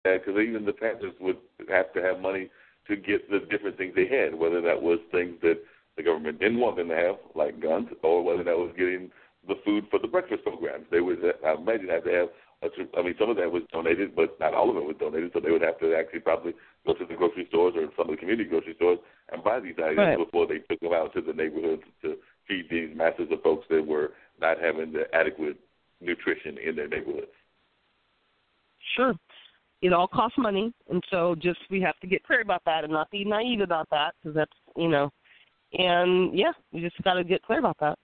because even the Panthers would have to have money to get the different things they had, whether that was things that the government didn't want them to have, like guns, or whether that was getting the food for the breakfast programs. They would, I imagine, have to have, some of that was donated, but not all of it was donated, so they would have to actually probably go to the grocery stores or some of the community grocery stores and buy these items before they took them out to the neighborhoods to feed these masses of folks that were not having the adequate nutrition in their neighborhoods. Sure. It all costs money, and so just we have to get clear about that and not be naive about that, because that's, and, we just got to get clear about that.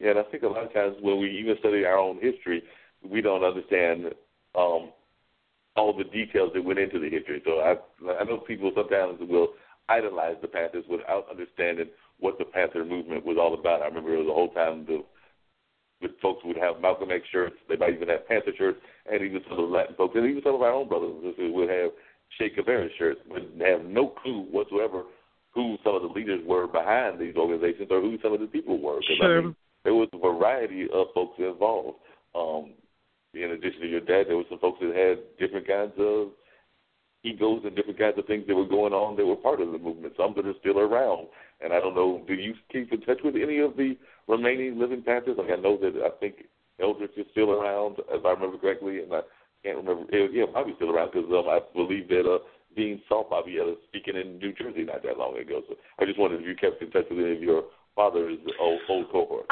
Yeah, and I think a lot of times when we even study our own history, we don't understand all the details that went into the history. So I know people sometimes will idolize the Panthers without understanding what the Panther movement was all about. I remember the whole time the folks would have Malcolm X shirts. They might even have Panther shirts, and even some of the Latin folks, and even some of our own brothers would have Che Guevara shirts, but have no clue whatsoever who some of the leaders were behind these organizations or who some of the people were. Sure. There was a variety of folks involved. In addition to your dad, there were some folks that had different kinds of egos and different kinds of things that were going on that were part of the movement, some that are still around. And I don't know, do you keep in touch with any of the remaining living Panthers? Like, I know that I think Eldridge is still around, if I remember correctly, and I can't remember. Yeah, Bobby's still around because I believe that Dean saw Bobby speaking in New Jersey not that long ago. So I just wondered if you kept in touch with any of your father's old cohort.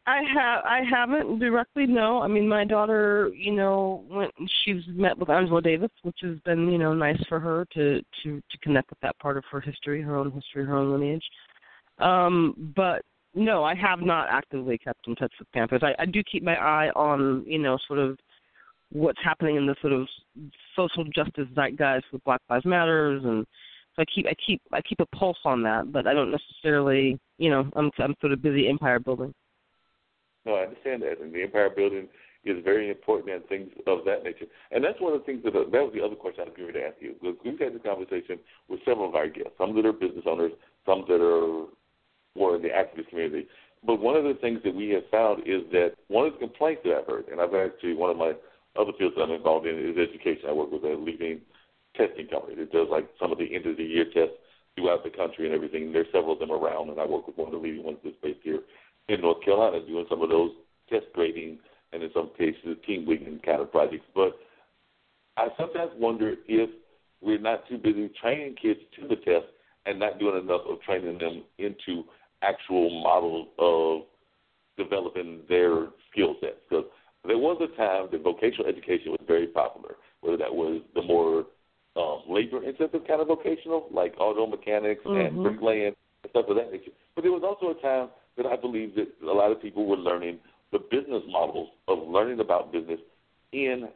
I haven't directly, no. I mean, my daughter, she's met with Angela Davis, which has been, nice for her to connect with that part of her history, her own lineage. But no, I have not actively kept in touch with Panthers. I do keep my eye on, sort of what's happening in the sort of social justice zeitgeist with Black Lives Matters, and so I keep a pulse on that, but I don't necessarily, I'm sort of busy empire building. No, I understand that, and the empire building is very important and things of that nature. And that's one of the things that was the other question I was going to ask you, because we've had this conversation with several of our guests, some that are business owners, some that are more in the activist community. But one of the things that we have found is that one of the complaints that I've heard, and I've actually, one of my other fields that I'm involved in is education. I work with a leading testing company that does like some of the end of the year tests throughout the country and everything. There's several of them around, and I work with one of the leading ones that's based here in North Carolina doing some of those test grading and in some cases team leading kind of projects. But I sometimes wonder if we're not too busy training kids to the test and not doing enough of training them into actual models of developing their skill sets. Because there was a time that vocational education was very popular, whether that was the more labor-intensive kind of vocational, like auto mechanics and bricklaying and stuff of that nature. But there was also a time that I believe that a lot of people were learning the business models of learning about business in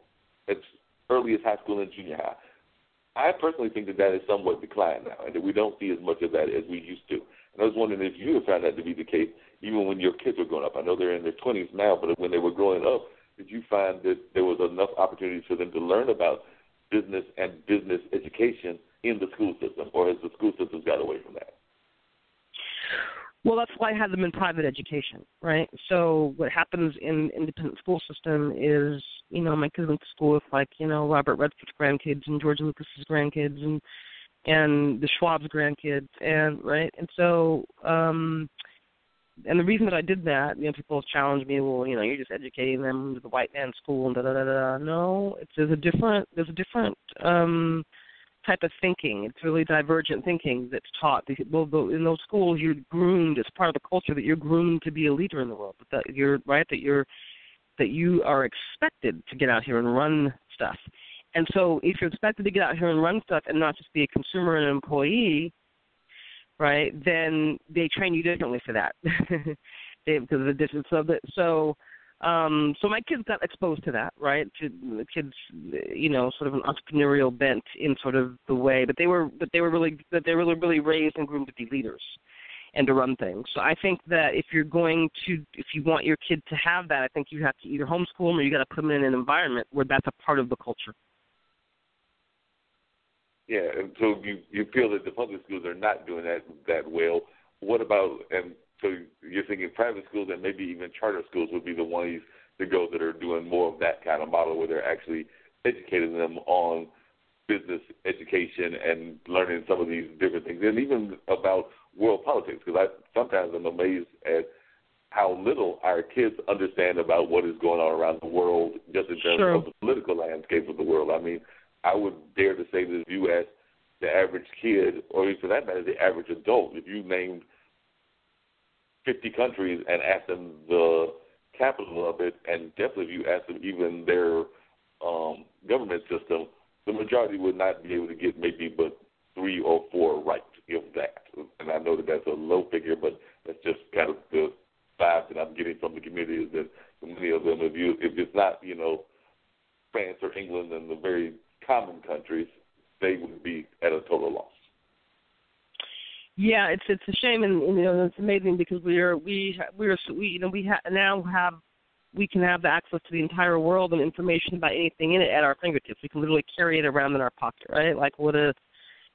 as early as high school and junior high. I personally think that is somewhat declined now, and that we don't see as much of that as we used to. And I was wondering if you have found that to be the case, even when your kids were growing up. I know they're in their 20s now, but when they were growing up, did you find that there was enough opportunities for them to learn about business and business education in the school system, or has the school system got away from that? Well, that's why I had them in private education, right? So what happens in independent school system is, my kids went to school with, Robert Redford's grandkids and George Lucas's grandkids and the Schwab's grandkids, and right? And so, and the reason that I did that, people have challenged me, well, you're just educating them to the white man's school and da-da-da-da. No, there's a different type of thinking. It's really divergent thinking that's taught. In those schools, you're groomed as part of the culture that you're groomed to be a leader in the world. That you are expected to get out here and run stuff. And so, if you're expected to get out here and run stuff and not just be a consumer and an employee, right? Then they train you differently for that because of the distance of it. So my kids got exposed to that, right? To the kids, sort of an entrepreneurial bent in sort of the way, but they were really raised and groomed to be leaders and to run things. So I think that if you want your kid to have that, I think you have to either homeschool them or you got to put them in an environment where that's a part of the culture. Yeah, and so you feel that the public schools are not doing that well. What about, and so you're thinking private schools and maybe even charter schools would be the ones to go that are doing more of that kind of model where they're actually educating them on business education and learning some of these different things, and even about world politics, because sometimes I'm amazed at how little our kids understand about what is going on around the world just in terms of the political landscape of the world. I mean, I would dare to say that if you ask the average kid, or for that matter, the average adult, if you named 50 countries and asked them the capital of it, and definitely if you asked them even their government system, the majority would not be able to get maybe but 3 or 4 right, if that. And I know that that's a low figure, but that's just kind of the vibe that I'm getting from the community, is that many of them, if it's not, France or England and the very common countries, they would be at a total loss. Yeah, it's a shame, and it's amazing because we can have the access to the entire world and information about anything in it at our fingertips. We can literally carry it around in our pocket, right? Like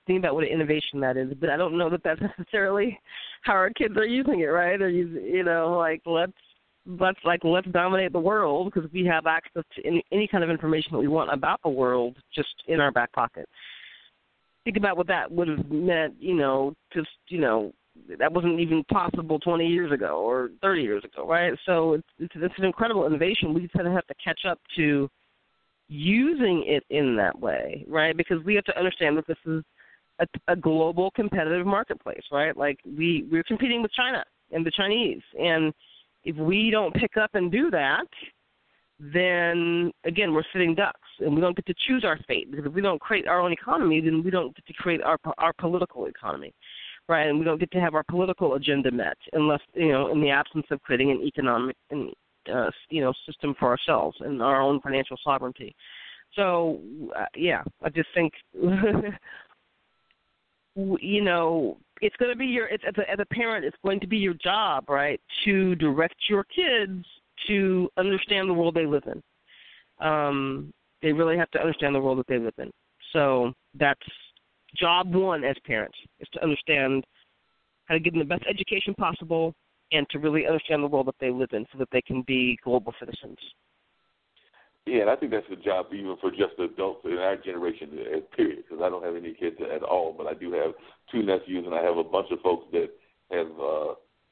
think about what an innovation that is. But I don't know that that's necessarily how our kids are using it, right? They're using, let's dominate the world because we have access to any kind of information that we want about the world just in our back pocket. Think about what that would have meant, that wasn't even possible 20 years ago or 30 years ago, right? So it's an incredible innovation. We just kind of have to catch up to using it in that way, right? Because we have to understand that this is a global competitive marketplace, right? Like we're competing with China and the Chinese, and if we don't pick up and do that, then again we're sitting ducks, and we don't get to choose our fate, because if we don't create our own economy, then we don't get to create our political economy, right? And we don't get to have our political agenda met unless in the absence of creating an economic and system for ourselves and our own financial sovereignty. So I just think it's going to be as a parent, it's going to be your job, right, to direct your kids to understand the world they live in. They really have to understand the world that they live in. So that's job one as parents, is to understand how to give them the best education possible and to really understand the world that they live in so that they can be global citizens. Yeah, and I think that's a job even for just adults in our generation, period, because I don't have any kids at all, but I do have 2 nephews, and I have a bunch of folks that have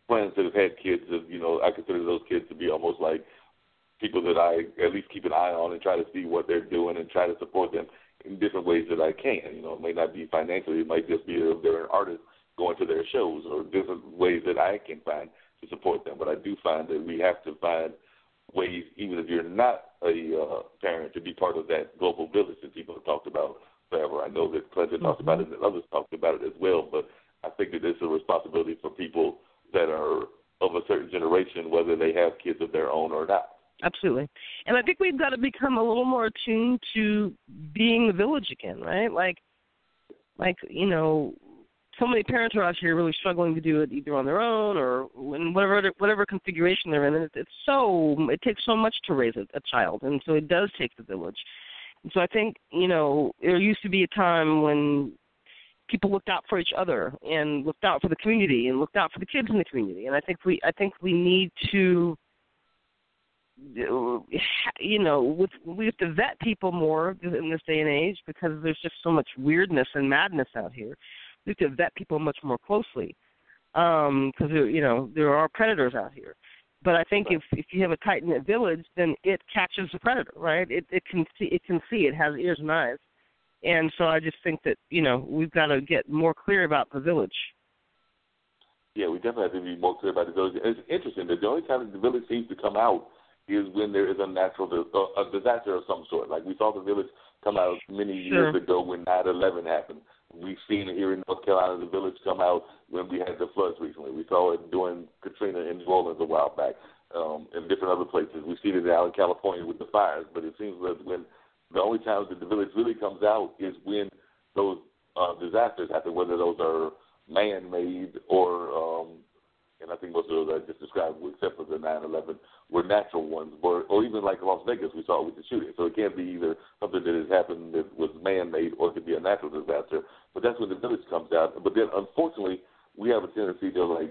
friends that have had kids that, I consider those kids to be almost like people that I at least keep an eye on and try to see what they're doing and try to support them in different ways that I can. It may not be financially. It might just be if they're an artist going to their shows, or different ways that I can find to support them. But I do find that we have to find ways, even if you're not a parent, to be part of that global village that people have talked about forever. I know that Clinton talked about it and others talked about it as well, but I think that it's a responsibility for people that are of a certain generation, whether they have kids of their own or not. Absolutely. And I think we've got to become a little more attuned to being the village again, right? Like so many parents are out here really struggling to do it either on their own or in whatever configuration they're in. And it takes so much to raise a child, and so it does take the village. And so I think, there used to be a time when people looked out for each other and looked out for the community and looked out for the kids in the community. And I think we need to, we have to vet people more in this day and age, because there's just so much weirdness and madness out here. We have to vet people much more closely, because there are predators out here. But I think if you have a tight-knit village, then it catches the predator, right? It can see, it has ears and eyes. And so I just think that, we've got to get more clear about the village. Yeah, we definitely have to be more clear about the village. It's interesting that the only time the village seems to come out is when there is a disaster of some sort. Like we saw the village come out many years ago when 9/11 happened. We've seen it here in North Carolina, the village come out when we had the floods recently. We saw it during Katrina in New Orleans a while back, and different other places. We've seen it out in California with the fires, but it seems that when the only time that the village really comes out is when those disasters happen, whether those are man-made or, and I think most of those I just described, except for the 9/11, were natural ones, or even like Las Vegas, we saw with the shooting. So it can't be either something that has happened that was man-made, or it could be a natural disaster. But that's when the village comes out. But then, unfortunately, we have a tendency to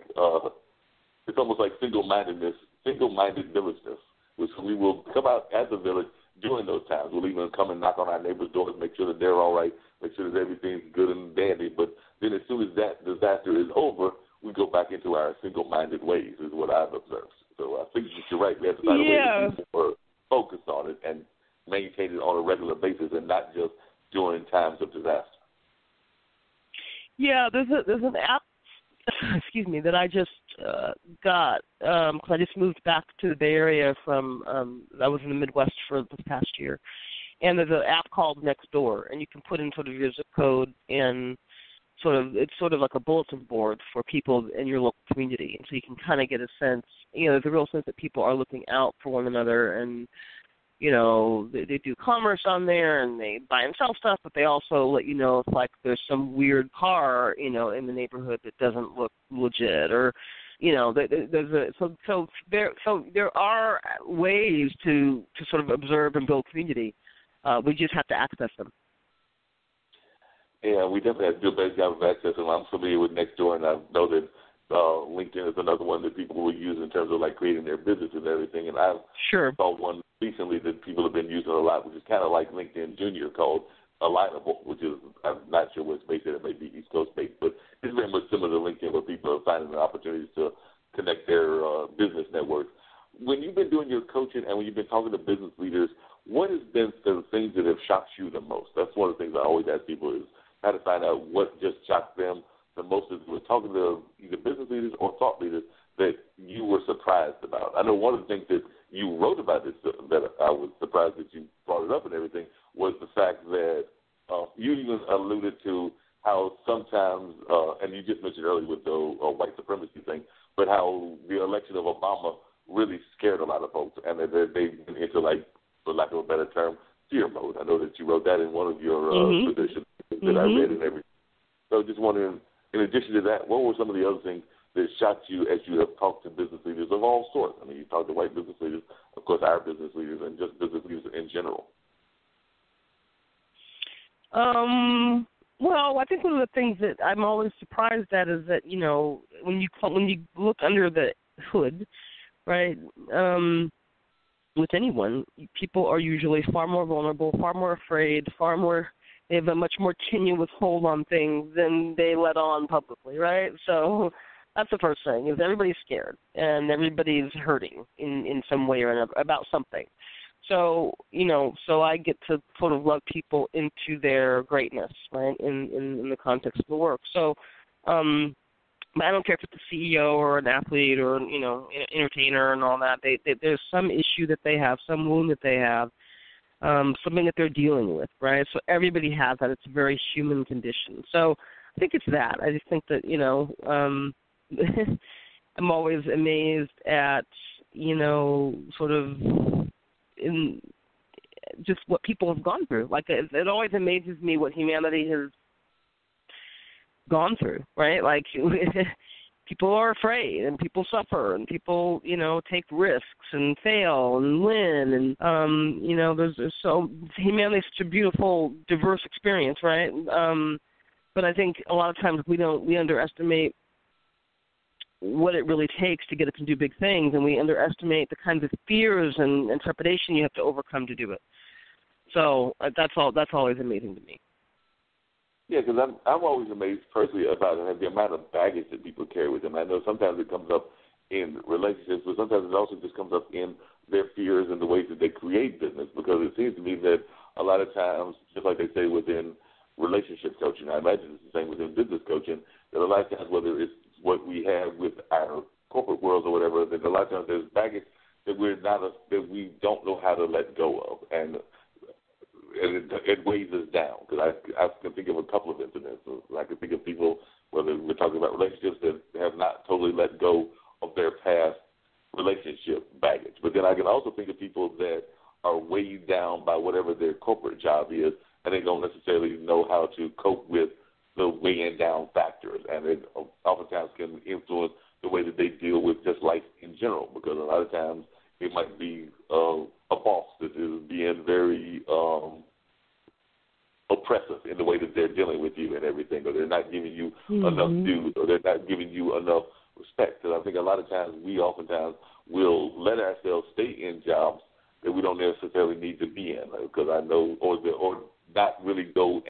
it's almost like single-minded villageness, which we will come out as a village during those times. We'll even come and knock on our neighbors' doors, make sure that they're all right, make sure that everything's good and dandy. But then as soon as that disaster is over, we go back into our single-minded ways, is what I've observed. So I think that you're right. We have to find a way to be more focused on it and maintain it on a regular basis and not just during times of disaster. Yeah, there's an app, excuse me, that I just got because I just moved back to the Bay Area from I was in the Midwest for the past year, and there's an app called Nextdoor, and you can put in sort of your zip code and it's sort of like a bulletin board for people in your local community, and so you can kind of get a sense, there's a real sense that people are looking out for one another, and they do commerce on there and they buy and sell stuff, but they also let you know if like there's some weird car, in the neighborhood that doesn't look legit, or there are ways to sort of observe and build community. We just have to access them. Yeah, we definitely have to do a better job of accessing. I'm familiar with Nextdoor, and I know that LinkedIn is another one that people will use in terms of like creating their business and everything. And I've saw one recently that people have been using a lot, which is kind of like LinkedIn Junior, called Alignable, which is, I'm not sure where it's based at. It may be East Coast based, but it's very much similar to LinkedIn, where people are finding the opportunities to connect their business networks. When you've been doing your coaching and when you've been talking to business leaders, what has been the things that have shocked you the most? That's one of the things I always ask people is how to find out what just shocked them the most is we're talking to either business leaders or thought leaders that you were surprised about. I know one of the things that you wrote about this that I was surprised that you brought it up and everything was the fact that you even alluded to how sometimes, and you just mentioned earlier with the white supremacy thing, but how the election of Obama really scared a lot of folks and that they went into, like, for lack of a better term, fear mode. I know that you wrote that in one of your traditions that I read and everything. So just wondering, in addition to that, what were some of the other things that shocked you as you have talked to business leaders of all sorts? I mean, you talked to white business leaders, of course, our business leaders, and just business leaders in general. Well, I think one of the things that I'm always surprised at is that, when you look under the hood, right, with anyone, people are usually far more vulnerable, far more afraid, they have a much more tenuous hold on things than they let on publicly, right? So that's the first thing, is everybody's scared and everybody's hurting in some way or another about something. So, so I get to sort of love people into their greatness, right, in the context of the work. So I don't care if it's a CEO or an athlete or, an entertainer and all that. There's some issue that they have, some wound that they have, something that they're dealing with, right? So everybody has that. It's a very human condition. So I think it's that. I just think that, I'm always amazed at, sort of in just what people have gone through. Like, it always amazes me what humanity has gone through, right? Like, people are afraid and people suffer and people, take risks and fail and win. And, there's so humanity is such a beautiful, diverse experience, right? But I think a lot of times we underestimate what it really takes to get up and do big things, and we underestimate the kinds of fears and trepidation you have to overcome to do it. So that's always amazing to me. Yeah, because I'm always amazed personally about the amount of baggage that people carry with them. I know sometimes it comes up in relationships, but sometimes it also just comes up in their fears and the ways that they create business, because it seems to me that a lot of times, just like they say within relationship coaching, I imagine it's the same within business coaching, that a lot of times, whether it's what we have with our corporate worlds or whatever, that a lot of times there's baggage that that we don't know how to let go of, and it weighs us down. Because I can think of a couple of incidents. I can think of people, whether we're talking about relationships, that have not totally let go of their past relationship baggage. But then I can also think of people that are weighed down by whatever their corporate job is, and they don't necessarily know how to cope with the weighing down factors, and it oftentimes can influence the way that they deal with just life in general, because a lot of times it might be a boss that is being very oppressive in the way that they're dealing with you and everything, or they're not giving you enough due, or they're not giving you enough respect. Because I think a lot of times we oftentimes will let ourselves stay in jobs that we don't necessarily need to be in, because I know, or not really go